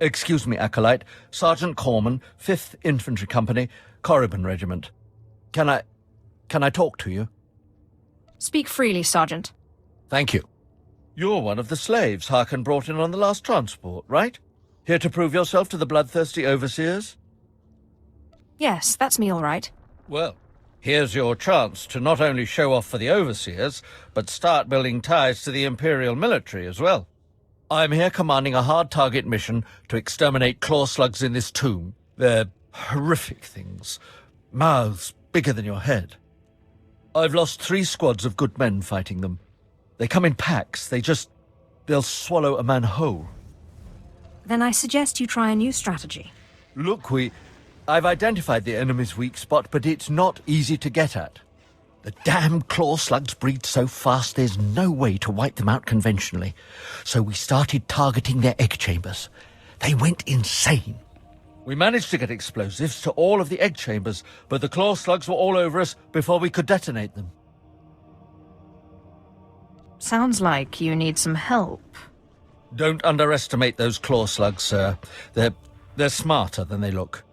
Excuse me, Acolyte. Sergeant Corman, 5th Infantry Company, Korriban Regiment. Can I talk to you? Speak freely, Sergeant. Thank you. You're one of the slaves Harkin brought in on the last transport, right? Here to prove yourself to the bloodthirsty overseers? Yes, that's me all right. Well, here's your chance to not only show off for the overseers, but start building ties to the Imperial military as well. I'm here commanding a hard target mission to exterminate claw slugs in this tomb. They're horrific things. Mouths bigger than your head. I've lost 3 squads of good men fighting them. They come in packs. They'll swallow a man whole. Then I suggest you try a new strategy. Look, I've identified the enemy's weak spot, but it's not easy to get at. The damn claw slugs breed so fast there's no way to wipe them out conventionally. So we started targeting their egg chambers. They went insane. We managed to get explosives to all of the egg chambers, but the claw slugs were all over us before we could detonate them. Sounds like you need some help. Don't underestimate those claw slugs, sir. They're smarter than they look.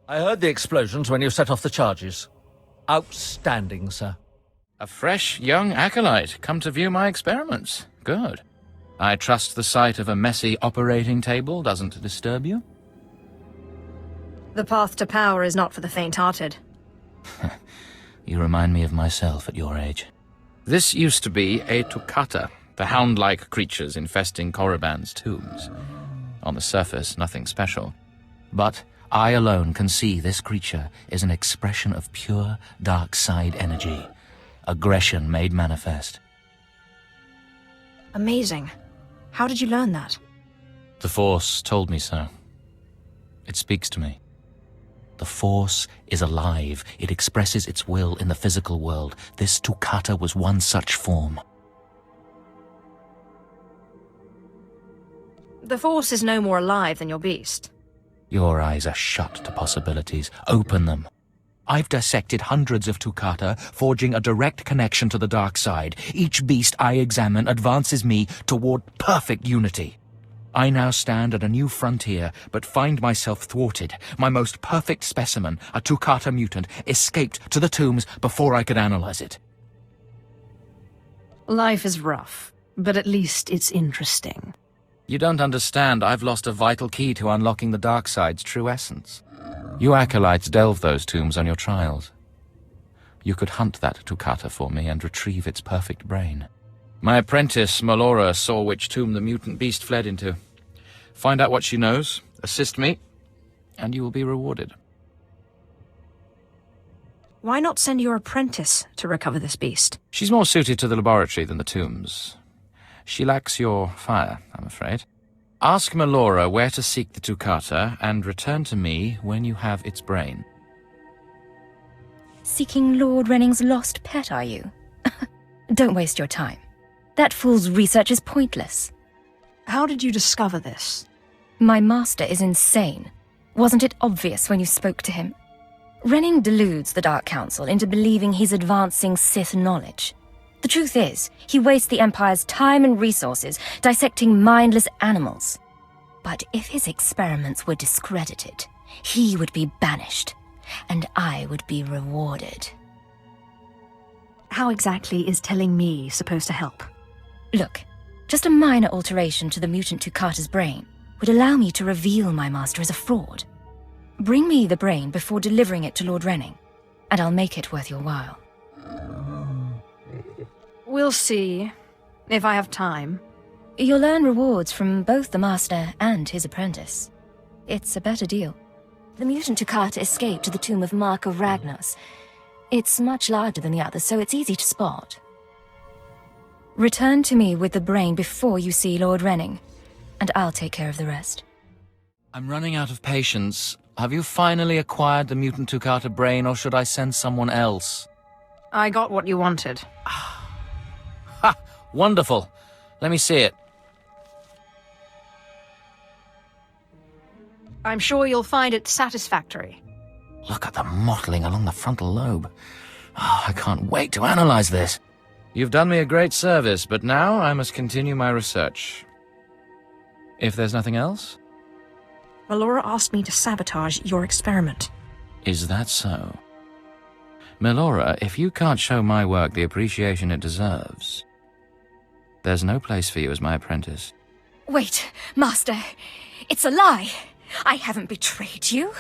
I heard the explosions when you set off the charges. Outstanding, sir. A fresh, young acolyte, come to view my experiments. Good. I trust the sight of a messy operating table doesn't disturb you? The path to power is not for the faint-hearted. You remind me of myself at your age. This used to be a Tukata, the hound-like creatures infesting Korriban's tombs. On the surface, nothing special. But I alone can see this creature is an expression of pure dark side energy. Aggression made manifest. Amazing. How did you learn that? The Force told me so. It speaks to me. The Force is alive. It expresses its will in the physical world. This Tukata was one such form. The Force is no more alive than your beast. Your eyes are shut to possibilities. Open them. I've dissected hundreds of Tukata, forging a direct connection to the dark side. Each beast I examine advances me toward perfect unity. I now stand at a new frontier, but find myself thwarted. My most perfect specimen, a Tukata mutant, escaped to the tombs before I could analyze it. Life is rough, but at least it's interesting. You don't understand. I've lost a vital key to unlocking the dark side's true essence. You acolytes delve those tombs on your trials. You could hunt that Tukata for me and retrieve its perfect brain. My apprentice, Melora, saw which tomb the mutant beast fled into. Find out what she knows, assist me, and you will be rewarded. Why not send your apprentice to recover this beast? She's more suited to the laboratory than the tombs. She lacks your fire, I'm afraid. Ask Melora where to seek the Tukata, and return to me when you have its brain. Seeking Lord Renning's lost pet, are you? Don't waste your time. That fool's research is pointless. How did you discover this? My master is insane. Wasn't it obvious when you spoke to him? Renning deludes the Dark Council into believing he's advancing Sith knowledge. The truth is, he wastes the Empire's time and resources dissecting mindless animals. But if his experiments were discredited, he would be banished. and I would be rewarded. How exactly is telling me supposed to help? Look, just a minor alteration to the mutant Tukata's brain would allow me to reveal my master as a fraud. Bring me the brain before delivering it to Lord Renning, and I'll make it worth your while. We'll see, if I have time. You'll earn rewards from both the master and his apprentice. It's a better deal. The mutant Tukata escaped to the tomb of Mark of Ragnos. It's much larger than the others, so it's easy to spot. Return to me with the brain before you see Lord Renning, and I'll take care of the rest. I'm running out of patience. Have you finally acquired the mutant Tukata brain, or should I send someone else? I got what you wanted. Ha! Wonderful. Let me see it. I'm sure you'll find it satisfactory. Look at the mottling along the frontal lobe. Oh, I can't wait to analyze this. You've done me a great service, but now I must continue my research. If there's nothing else? Melora asked me to sabotage your experiment. Is that so? Melora, if you can't show my work the appreciation it deserves, there's no place for you as my apprentice. Wait, Master. It's a lie. I haven't betrayed you.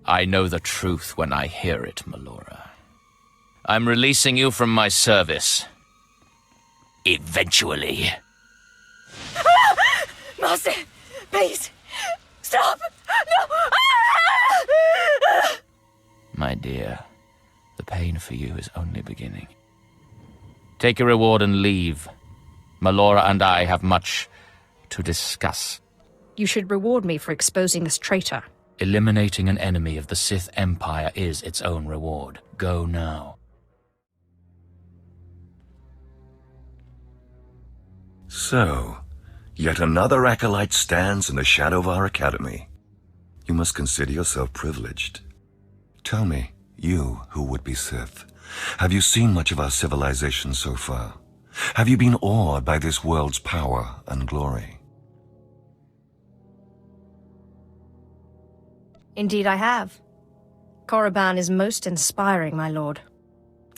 I know the truth when I hear it, Melora. I'm releasing you from my service. Eventually. Master, please, stop! No! My dear, the pain for you is only beginning. Take your reward and leave. Melora and I have much to discuss. You should reward me for exposing this traitor. Eliminating an enemy of the Sith Empire is its own reward. Go now. So, yet another acolyte stands in the shadow of our academy. You must consider yourself privileged. Tell me, you who would be Sith, have you seen much of our civilization so far? Have you been awed by this world's power and glory? Indeed I have. Korriban is most inspiring, my lord.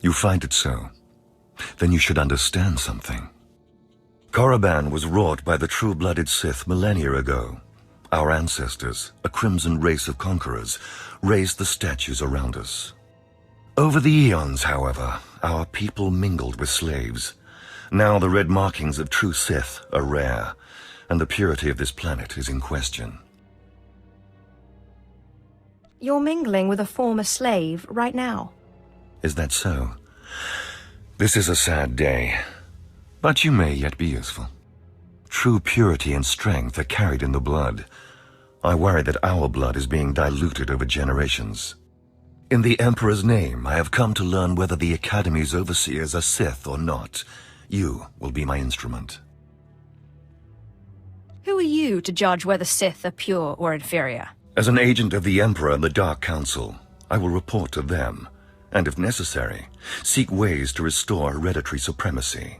You find it so? Then you should understand something. Korriban was wrought by the true-blooded Sith millennia ago. Our ancestors, a crimson race of conquerors, raised the statues around us. Over the eons, however, our people mingled with slaves. Now the red markings of true Sith are rare, and the purity of this planet is in question. You're mingling with a former slave right now. Is that so? This is a sad day, but you may yet be useful. True purity and strength are carried in the blood. I worry that our blood is being diluted over generations. In the Emperor's name, I have come to learn whether the Academy's overseers are Sith or not. You will be my instrument. Who are you to judge whether Sith are pure or inferior? As an agent of the Emperor and the Dark Council, I will report to them, and if necessary, seek ways to restore hereditary supremacy.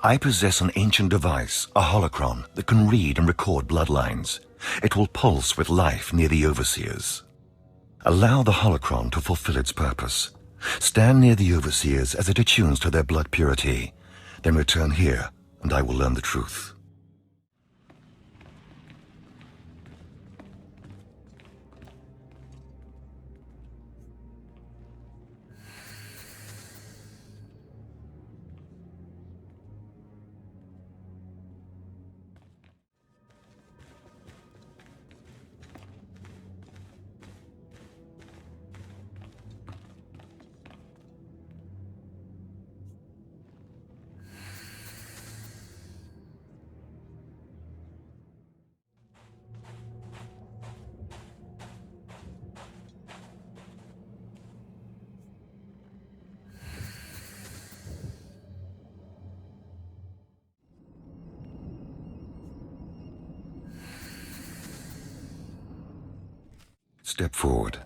I possess an ancient device, a holocron, that can read and record bloodlines. It will pulse with life near the overseers. Allow the holocron to fulfill its purpose. Stand near the overseers as it attunes to their blood purity. Then return here, and I will learn the truth. Step forward.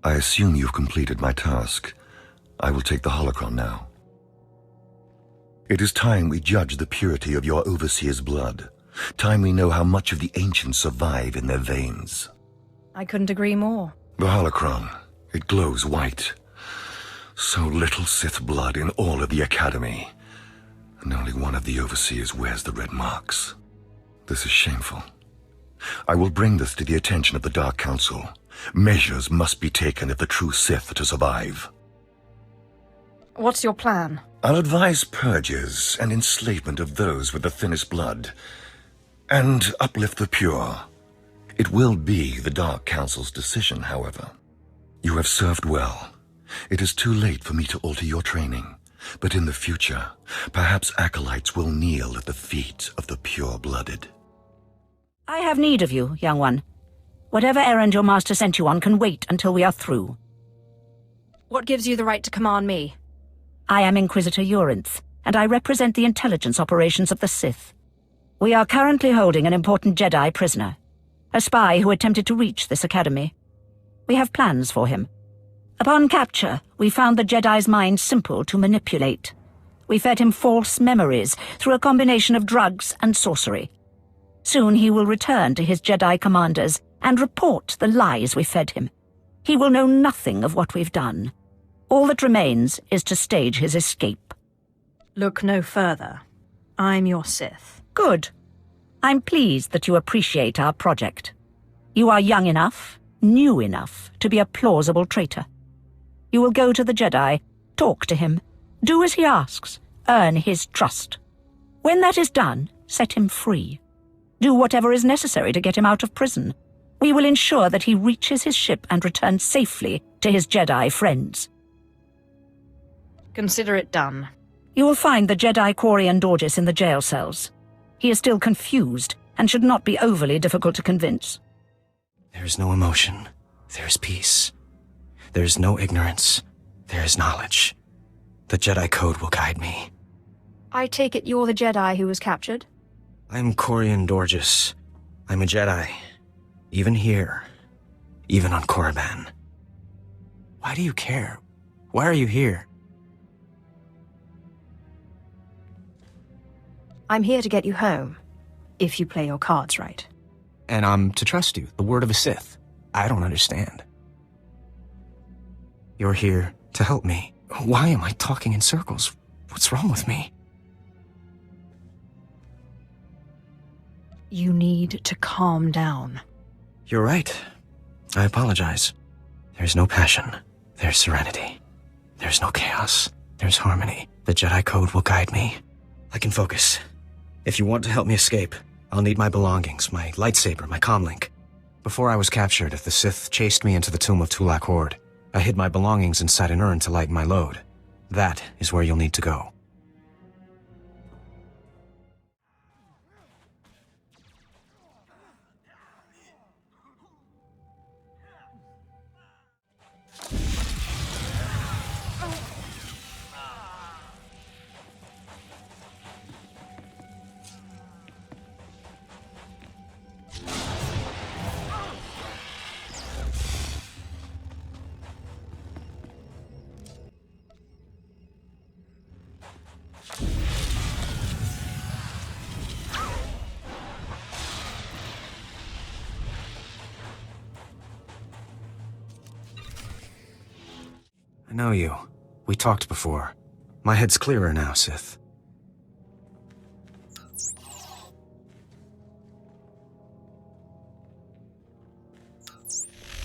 I assume you've completed my task. I will take the holocron now. It is time we judge the purity of your overseer's blood. Time we know how much of the ancients survive in their veins. I couldn't agree more. The holocron. It glows white. So little Sith blood in all of the Academy. And only one of the Overseers wears the red marks. This is shameful. I will bring this to the attention of the Dark Council. Measures must be taken if the true Sith are to survive. What's your plan? I'll advise purges and enslavement of those with the thinnest blood, and uplift the pure. It will be the Dark Council's decision, however. You have served well. It is too late for me to alter your training, but in the future, perhaps acolytes will kneel at the feet of the pure-blooded. I have need of you, young one. Whatever errand your master sent you on can wait until we are through. What gives you the right to command me? I am Inquisitor Urinth, and I represent the intelligence operations of the Sith. We are currently holding an important Jedi prisoner, a spy who attempted to reach this academy. We have plans for him. Upon capture, we found the Jedi's mind simple to manipulate. We fed him false memories through a combination of drugs and sorcery. Soon he will return to his Jedi commanders and report the lies we fed him. He will know nothing of what we've done. All that remains is to stage his escape. Look no further. I'm your Sith. Good. I'm pleased that you appreciate our project. You are young enough, new enough, to be a plausible traitor. You will go to the Jedi, talk to him, do as he asks, earn his trust. When that is done, set him free. Do whatever is necessary to get him out of prison. We will ensure that he reaches his ship and returns safely to his Jedi friends. Consider it done. You will find the Jedi Korriban Dorjus in the jail cells. He is still confused and should not be overly difficult to convince. There is no emotion. There is peace. There is no ignorance. There is knowledge. The Jedi Code will guide me. I take it you're the Jedi who was captured? I'm Korriban Dorjus. I'm a Jedi. Even here. Even on Korriban. Why do you care? Why are you here? I'm here to get you home, if you play your cards right. And I'm to trust you, the word of a Sith. I don't understand. You're here to help me. Why am I talking in circles? What's wrong with me? You need to calm down. You're right. I apologize. There's no passion. There's serenity. There's no chaos. There's harmony. The Jedi Code will guide me. I can focus. If you want to help me escape, I'll need my belongings, my lightsaber, my comlink. Before I was captured, the Sith chased me into the tomb of Tulak Horde. I hid my belongings inside an urn to lighten my load. That is where you'll need to go. I know you. We talked before. My head's clearer now, Sith.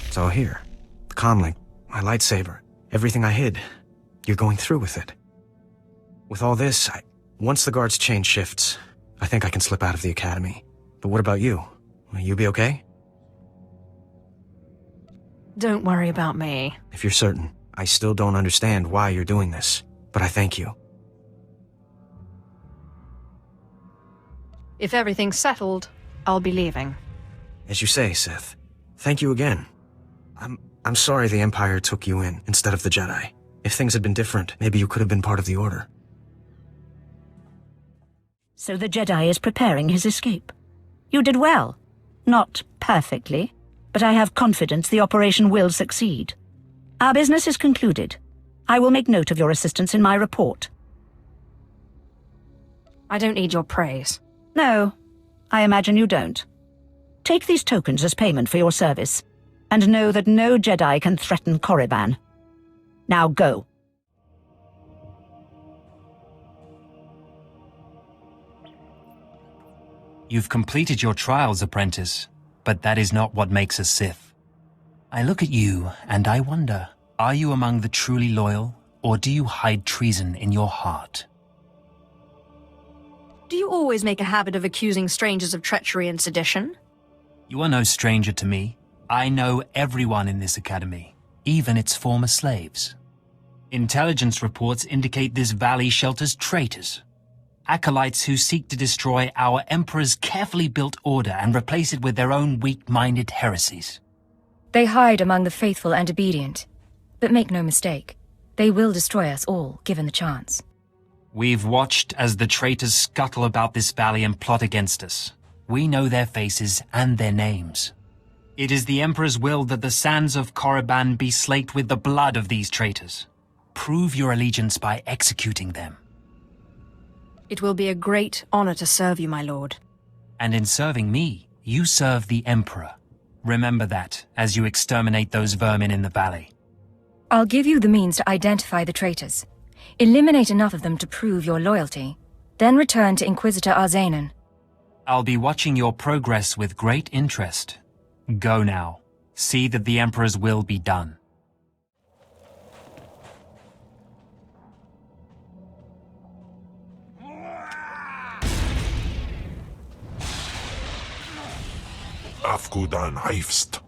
It's all here. The comlink, my lightsaber, everything I hid. You're going through with it. With all this, once the guards change shifts, I think I can slip out of the academy. But what about you? Will you be okay? Don't worry about me. If you're certain. I still don't understand why you're doing this, but I thank you. If everything's settled, I'll be leaving. As you say, Sith. Thank you again. I'm sorry the Empire took you in instead of the Jedi. If things had been different, maybe you could have been part of the Order. So the Jedi is preparing his escape. You did well. Not perfectly, but I have confidence the operation will succeed. Our business is concluded. I will make note of your assistance in my report. I don't need your praise. No, I imagine you don't. Take these tokens as payment for your service. and know that no Jedi can threaten Korriban. Now go. You've completed your trials, apprentice, but that is not what makes a Sith. I look at you, and I wonder, are you among the truly loyal, or do you hide treason in your heart? Do you always make a habit of accusing strangers of treachery and sedition? You are no stranger to me. I know everyone in this academy, even its former slaves. Intelligence reports indicate this valley shelters traitors. Acolytes who seek to destroy our Emperor's carefully built order and replace it with their own weak-minded heresies. They hide among the faithful and obedient. But make no mistake, they will destroy us all, given the chance. We've watched as the traitors scuttle about this valley and plot against us. We know their faces and their names. It is the Emperor's will that the sands of Korriban be slaked with the blood of these traitors. Prove your allegiance by executing them. It will be a great honor to serve you, my lord. And in serving me, you serve the Emperor. Remember that, as you exterminate those vermin in the valley. I'll give you the means to identify the traitors. Eliminate enough of them to prove your loyalty. Then return to Inquisitor Arzanan. I'll be watching your progress with great interest. Go now. See that the Emperor's will be done. Afgudan Heifst.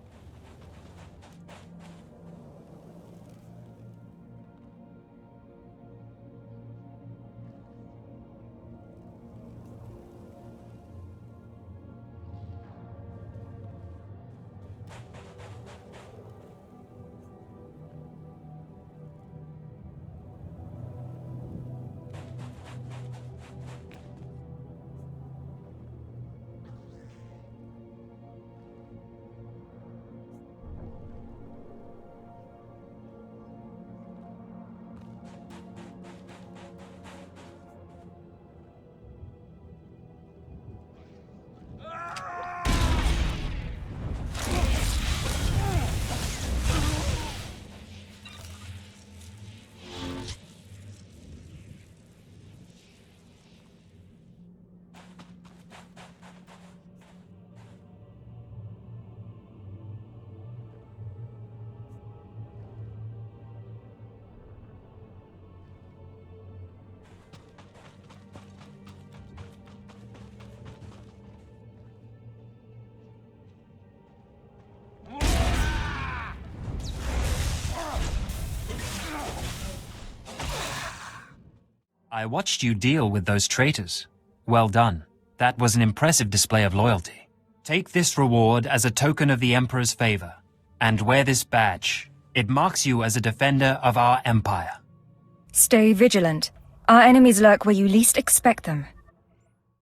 I watched you deal with those traitors. Well done. That was an impressive display of loyalty. Take this reward as a token of the Emperor's favor, and wear this badge. It marks you as a defender of our empire. Stay vigilant. Our enemies lurk where you least expect them.